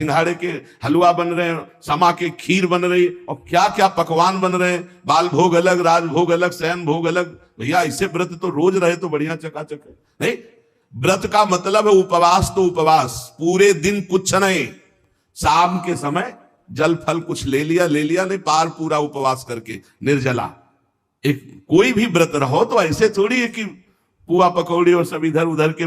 सिंघाड़े के हलवा बन रहे हैं, समा के खीर बन रही, और क्या क्या पकवान बन रहे हैं, बाल भोग अलग, राज भोग अलग, शयन भोग अलग। भैया ऐसे व्रत तो रोज रहे तो बढ़िया चकाचक है। नहीं, व्रत का मतलब है उपवास तो उपवास, पूरे दिन कुछ नहीं, शाम के समय जल फल कुछ ले लिया नहीं, पार पूरा उपवास करके निर्जला। एक कोई भी व्रत रहो तो ऐसे थोड़ी है कि पुआ पकौड़ी और सब इधर उधर के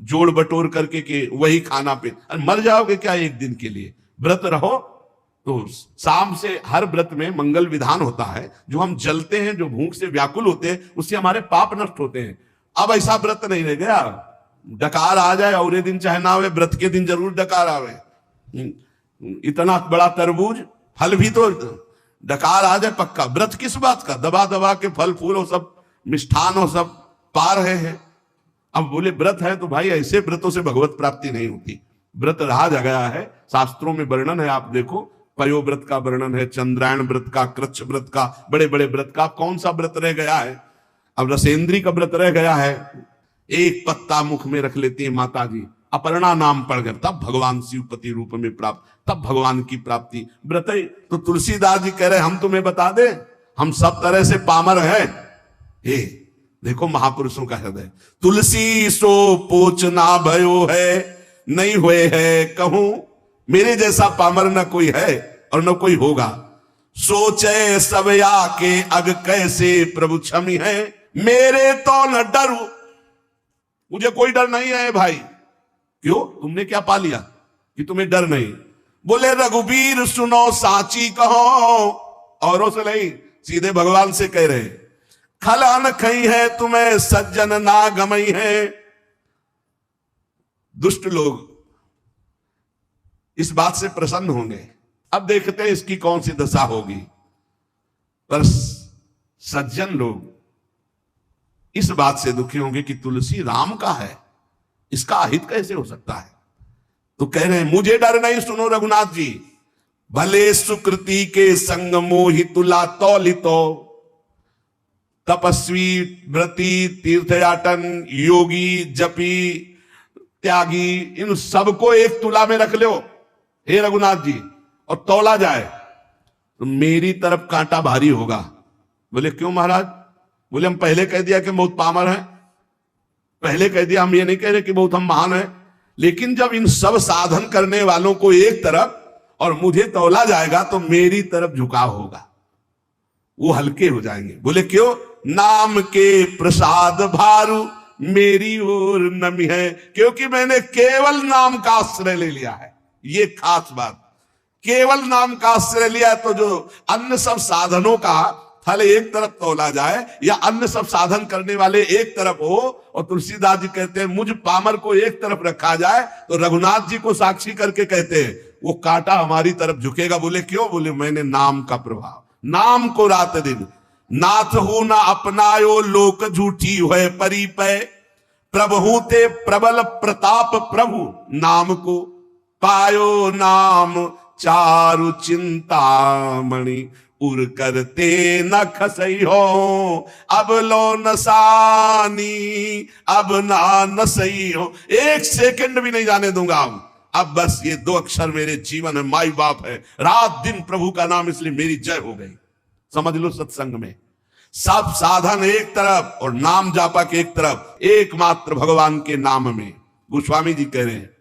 जोड़ बटोर करके के वही खाना पे मर जाओगे क्या एक दिन के लिए। व्रत रहो तो शाम से हर व्रत में मंगल विधान होता है, जो हम जलते हैं, जो भूख से व्याकुल होते हैं, उससे हमारे पाप नष्ट होते हैं। अब ऐसा व्रत नहीं रह गया, डकार आ जाए और दिन चाहे ना आवे, व्रत के दिन जरूर डकार आवे। इतना बड़ा तरबूज फल भी तो डकार आ जाए पक्का। व्रत किस बात का, दबा दबा के फल फूल और सब मिष्ठान और सब पा रहे हैं। अब बोले व्रत है तो भाई ऐसे व्रतों से भगवत प्राप्ति नहीं होती। व्रत रहा गया है, शास्त्रों में वर्णन है, आप देखो पयो व्रत का वर्णन है, चंद्रायण व्रत का, कृच्छ व्रत का, बड़े बड़े व्रत का। कौन सा व्रत रह गया है? अब रसेंद्री का व्रत रह गया है, एक पत्ता मुख में रख लेती है माता जी, अपर्णा नाम पड़ गया, तब भगवान शिवपति रूप में प्राप्त, तब भगवान की प्राप्ति। व्रत तो तुलसीदास जी कह रहे हम तुम्हें बता दे, हम सब तरह से पामर हैं। हे देखो महापुरुषों का हृदय, तुलसी सो पोचना भयो है, नहीं हुए है कहूं, मेरे जैसा पामर न कोई है और न कोई होगा। सोचे सब आके अग कैसे प्रभु क्षमी है, मेरे तो न डरू, मुझे कोई डर नहीं है भाई। क्यों, तुमने क्या पा लिया कि तुम्हें डर नहीं? बोले रघुवीर सुनो साची कहो, औरों से नहीं, सीधे भगवान से कह रहे, खलन खई है तुम्हें सज्जन ना गमई है। दुष्ट लोग इस बात से प्रसन्न होंगे, अब देखते हैं इसकी कौन सी दशा होगी। पर सज्जन लोग इस बात से दुखी होंगे कि तुलसी राम का है, इसका अहित कैसे हो सकता है। तो कह रहे हैं मुझे डर नहीं, सुनो रघुनाथ जी, भले सुकृति के संग मोहि तुला तौलितो, तपस्वी व्रती तीर्थयाटन योगी जपी त्यागी, इन सबको एक तुला में रख लो हे रघुनाथ जी, और तौला जाए तो मेरी तरफ कांटा भारी होगा। बोले क्यों महाराज? बोले हम पहले कह दिया कि बहुत पामर है, पहले कह दिया, हम ये नहीं कह रहे कि बहुत हम महान है, लेकिन जब इन सब साधन करने वालों को एक तरफ और मुझे तौला जाएगा तो मेरी तरफ झुकाव होगा, वो हल्के हो जाएंगे। बोले क्यों? नाम के प्रसाद भारू मेरी ओर नमी है, क्योंकि मैंने केवल नाम का आश्रय ले लिया है। ये खास बात, केवल नाम का आश्रय लिया है, तो जो अन्य सब साधनों का फल एक तरफ तौला जाए या अन्य सब साधन करने वाले एक तरफ हो, और तुलसीदास जी कहते हैं मुझ पामर को एक तरफ रखा जाए, तो रघुनाथ जी को साक्षी करके कहते हैं वो कांटा हमारी तरफ झुकेगा। बोले क्यों? बोले मैंने नाम का प्रभाव, नाम को रात दिन, नाथ हो ना अपनायो लोक झूठी है परिपय, प्रभु ते प्रबल प्रताप प्रभु नाम को पायो, नाम चारु चिंतामणि उर करते न खसई हो, अब लो नसानी अब ना नसई हो, एक सेकंड भी नहीं जाने दूंगा। अब बस ये दो अक्षर मेरे जीवन है, माई बाप है, रात दिन प्रभु का नाम, इसलिए मेरी जय हो गई। समझ लो सत्संग में सब साधन एक तरफ और नाम जापक एक तरफ, एकमात्र भगवान के नाम में। गोस्वामी जी कह रहे हैं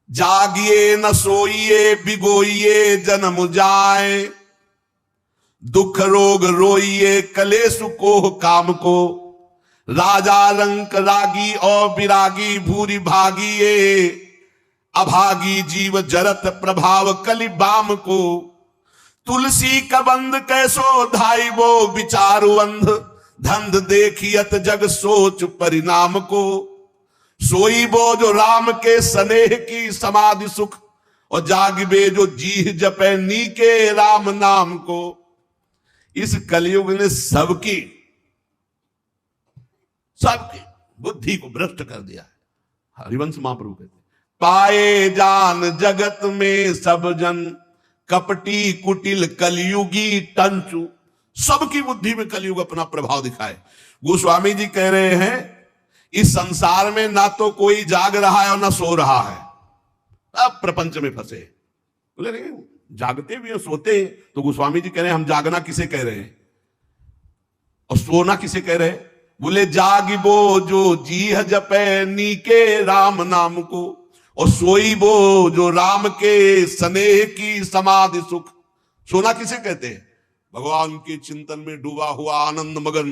जागिए न सोइए बिगोइए जन्म जाए, दुख रोग रोइए कलेश को काम को, राजा रंक रागी और विरागी भूरी भागिए, अभागी जीव जरत प्रभाव कलि बाम को, तुलसी कबंद कैसो धाई वो विचारु अंध, धंध देखियत जग सोच परिणाम को, सोई वो जो राम के स्नेह की समाधि सुख, और जागिबे जो जीह जपे नीके राम नाम को। इस कलयुग ने सबकी बुद्धि को भ्रष्ट कर दिया है। हरिवंश महाप्रभु कहते पाए जान जगत में सब जन, कपटी कुटिल कलयुगी टंचु, सबकी बुद्धि में कलयुग अपना प्रभाव दिखाए। गोस्वामी जी कह रहे हैं इस संसार में ना तो कोई जाग रहा है और ना सो रहा है, सब प्रपंच में फंसे। बोले नहीं, जागते भी हैं, सोते हैं। तो गोस्वामी जी कह रहे हैं हम जागना किसे कह रहे हैं और सोना किसे कह रहे हैं? बोले जागिबो जो जीह जपे नीके राम नाम को, और सोई बो जो राम के स्नेह की समाधि सुख। सोना किसे कहते हैं? भगवान के चिंतन में डूबा हुआ आनंद मगन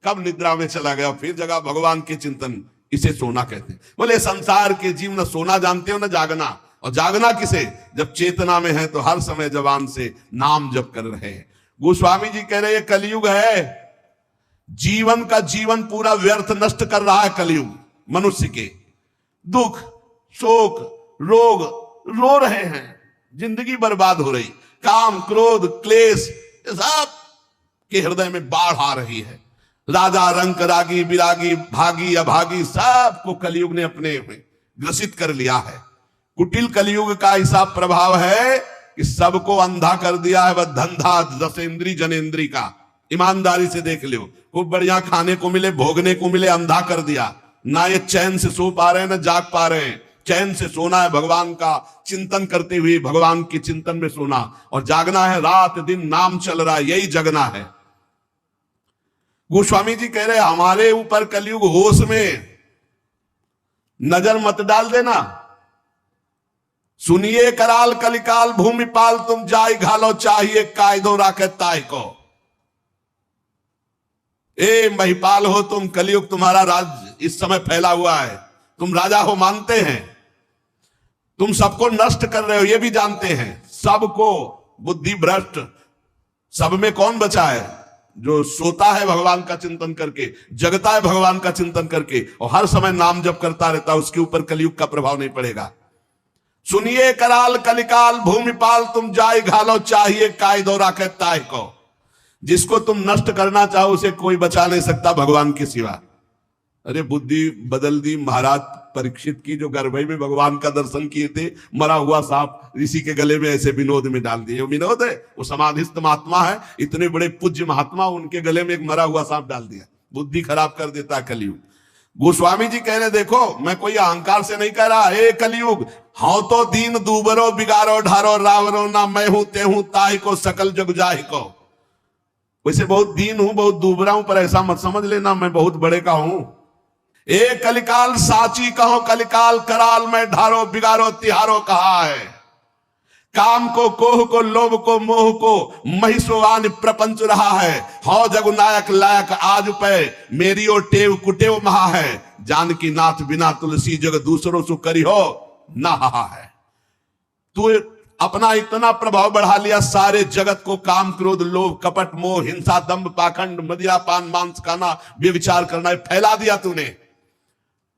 कब निद्रा में चला गया फिर जगह भगवान के चिंतन, इसे सोना कहते हैं। बोले संसार के जीव न सोना जानते हो न जागना। और जागना किसे? जब चेतना में है तो हर समय जबान से नाम जप कर रहे हैं। गोस्वामी जी कह रहे हैं कलयुग है, जीवन का जीवन पूरा व्यर्थ नष्ट कर रहा है कलयुग। मनुष्य के दुख शोक रोग रो रहे हैं, जिंदगी बर्बाद हो रही, काम क्रोध क्लेश सब के हृदय में बाढ़ आ रही है। राजा रंक रागी विरागी भागी अभागी सबको कलयुग ने अपने में ग्रसित कर लिया है। कुटिल कलयुग का ऐसा प्रभाव है कि सबको अंधा कर दिया है। वह धंधा दसेंद्री जनेन्द्री का, ईमानदारी से देख लो, खूब बढ़िया खाने को मिले भोगने को मिले, अंधा कर दिया। ना ये चैन से सो पा रहे हैं ना जाग पा रहे हैं। चैन से सोना है भगवान का चिंतन करते हुए, भगवान के चिंतन में सोना, और जागना है रात दिन नाम चल रहा है, यही जगना है। गोस्वामी जी कह रहे हमारे ऊपर कलयुग होश में नजर मत डाल देना। सुनिए कराल कलिकाल भूमिपाल तुम जाय घालो चाहिए कायदों राखे ताय को। ए महिपाल हो तुम, कलयुग तुम्हारा राज इस समय फैला हुआ है, तुम राजा हो मानते हैं, तुम सबको नष्ट कर रहे हो ये भी जानते हैं। सबको बुद्धि भ्रष्ट, सब में कौन बचा है? जो सोता है भगवान का चिंतन करके, जगता है भगवान का चिंतन करके और हर समय नाम जप करता रहता है, उसके ऊपर कलयुग का प्रभाव नहीं पड़ेगा। सुनिए कराल कलिकाल भूमिपाल तुम जाय घालो चाहिए कायदो राखे ताय को। जिसको तुम नष्ट करना चाहो उसे कोई बचा नहीं सकता भगवान के सिवा। अरे बुद्धि बदल दी महाराज परीक्षित की, जो गर्भई में भगवान का दर्शन किए थे, मरा हुआ सांप ऋषि के गले में ऐसे विनोद में डाल दिए। वो विनोद है, वो समाधिस्थ महात्मा है, इतने बड़े पूज्य महात्मा, उनके गले में एक मरा हुआ सांप डाल दिया। बुद्धि खराब कर देता है कलयुग। गोस्वामी जी कह रहे देखो मैं कोई अहंकार से नहीं कह रहा, ए कलयुग हाँ तो दीन दूबरो बिगारो ढारो रावरो ना मैं हूं ते हूं ताहि को सकल जग जाहि को। वैसे बहुत दीन हूं बहुत दूबरा हूं, पर ऐसा मत समझ लेना मैं बहुत बड़े का हूं। ए कलिकाल साची कहो कलिकाल कराल में ढारो बिगारो तिहारो कहा है। काम को कोह को लोभ को मोह को महिषोवान प्रपंच रहा है। हौ जग नायक लायक आज पे मेरी ओ टेव कुटेव महा है। जानकी नाथ बिना तुलसी जग दूसरों सु करी हो ना हा है। तू अपना इतना प्रभाव बढ़ा लिया, सारे जगत को काम क्रोध लोभ कपट मोह हिंसा दंभ पाखंड मदिरा पान मांस खाना व्यभिचार करना फैला दिया तूने।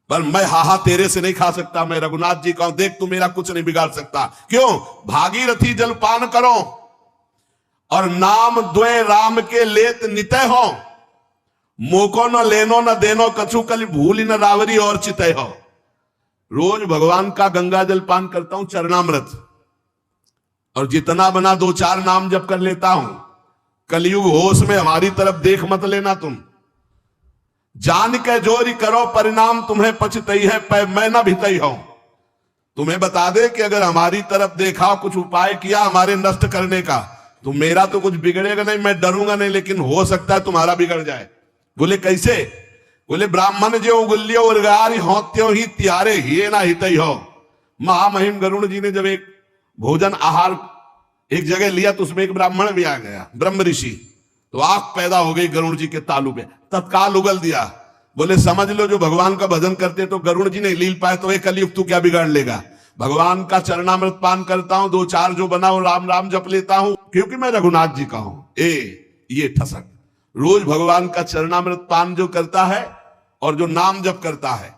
पर मैं हाहा तेरे से नहीं खा सकता, मैं रघुनाथ जी का हूं, देख तू मेरा कुछ नहीं बिगाड़ सकता। क्यों? भागीरथी जल पान करो और नाम द्वे राम के लेत नितय हो। मोको न लेनो न देनो कछु कल भूली न रावरी और चितय हो। रोज भगवान का गंगा जल पान करता हूं चरणामृत, और जितना बना दो चार नाम जप कर लेता हूं। कलयुग होश में हमारी तरफ देख मत लेना तुम। जान के जोरी करो परिणाम तुम्हें पछतई है पै मैं न भितई हो। तुम्हें बता दे कि अगर हमारी तरफ देखा कुछ उपाय किया हमारे नष्ट करने का, तो मेरा तो कुछ बिगड़ेगा नहीं, मैं डरूंगा नहीं, लेकिन हो सकता है तुम्हारा बिगड़ जाए। बोले कैसे? बोले ब्राह्मण जो उगल्यो उर्गारी होत्यो ही त्यारे ही ना हितई हो। महामहिम गरुड़ जी ने जब एक भोजन आहार एक जगह लिया तो उसमें एक ब्राह्मण भी आ गया, ब्रह्म ऋषि, तो आंख पैदा हो गई गरुड़ जी के तालू पे, तत्काल उगल दिया। बोले समझ लो जो भगवान का भजन करते तो गरुड़ जी नहीं लील पाए तो एक कलयुग तू क्या बिगाड़ लेगा। भगवान का चरणामृत पान करता हूं, दो चार जो बना वो राम राम जप लेता हूं, क्योंकि मैं रघुनाथ जी का हूं। ये ठसक रोज भगवान का चरणामृत पान जो करता है और जो नाम जप करता है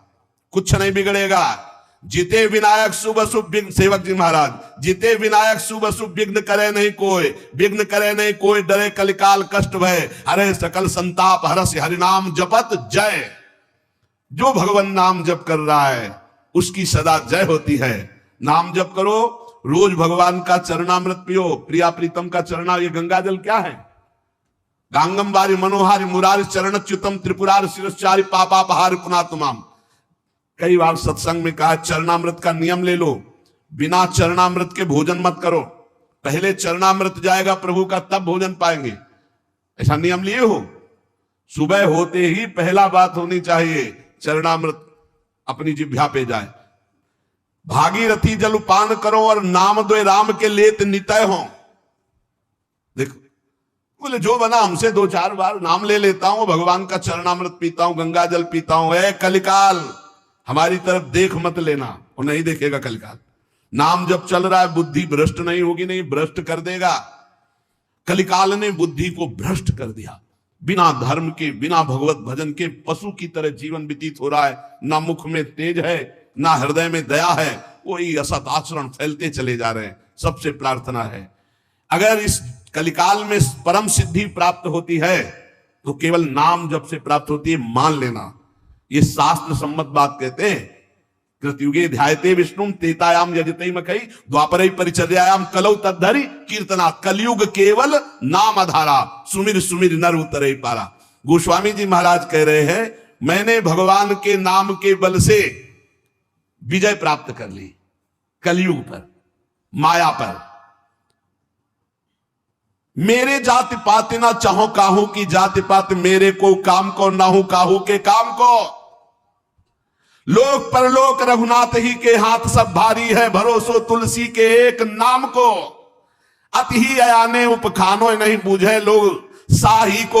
कुछ नहीं बिगड़ेगा। जीते विनायक शुभ अशुभ विघ्न, सेवक जी महाराज, जीते विनायक शुभ अशुभ विघ्न करे नहीं कोई, विघ्न करे नहीं कोई, डरे कलिकाल कष्ट भय, हरे सकल संताप हरस हरिनाम जपत जय। जो भगवान नाम जप कर रहा है उसकी सदा जय होती है। नाम जप करो, रोज भगवान का चरणामृत पियो। प्रिया प्रीतम का चरणा, ये गंगा जल क्या है? गांगम बारी मनोहारी मुरारी चरणच्युतम त्रिपुरार शिरश्चारी पापापहारी पुनातुमाम। कई बार सत्संग में कहा चरणामृत का नियम ले लो, बिना चरणामृत के भोजन मत करो, पहले चरणामृत जाएगा प्रभु का, तब भोजन पाएंगे। ऐसा नियम लिए हो? सुबह होते ही पहला बात होनी चाहिए चरणामृत अपनी जिह्वा पे जाए। भागीरथी जल पान करो और नाम दो राम के लेत नितय हो। देखो बोले जो बना हमसे 2-4 बार नाम ले लेता हूं, भगवान का चरणामृत पीता हूं, गंगा जल पीता हूं। ए कलिकाल, हमारी तरफ देख मत लेना, वो नहीं देखेगा कलिकाल। नाम जब चल रहा है बुद्धि भ्रष्ट नहीं होगी, नहीं भ्रष्ट कर देगा। कलिकाल ने बुद्धि को भ्रष्ट कर दिया। बिना धर्म के, बिना भगवत भजन के पशु की तरह जीवन व्यतीत हो रहा है। ना मुख में तेज है, ना हृदय में दया है, वही असत आचरण फैलते चले जा रहे हैं। सबसे प्रार्थना है, अगर इस कलिकाल में परम सिद्धि प्राप्त होती है तो केवल नाम जब से प्राप्त होती है, मान लेना। ये शास्त्र सम्मत बात कहते हैं। कृतयुगे ध्यायते विष्णुम तेतायाम यजते मखई द्वापरै परिचर्यायाम कलौ तद्धरि कीर्तना। कलयुग केवल नाम आधारा, सुमिर सुमिर नर उतरे पारा। गोस्वामी जी महाराज कह रहे हैं, मैंने भगवान के नाम के बल से विजय प्राप्त कर ली कलयुग पर, माया पर। मेरे जाति पात ना चाहो काहू की जाति पात, मेरे को काम को ना हो काहू के काम को। लोक परलोक रघुनाथ ही के हाथ सब भारी है, भरोसो तुलसी के एक नाम को। अति ही अयाने उपखानो नहीं बूझे लोग साही को।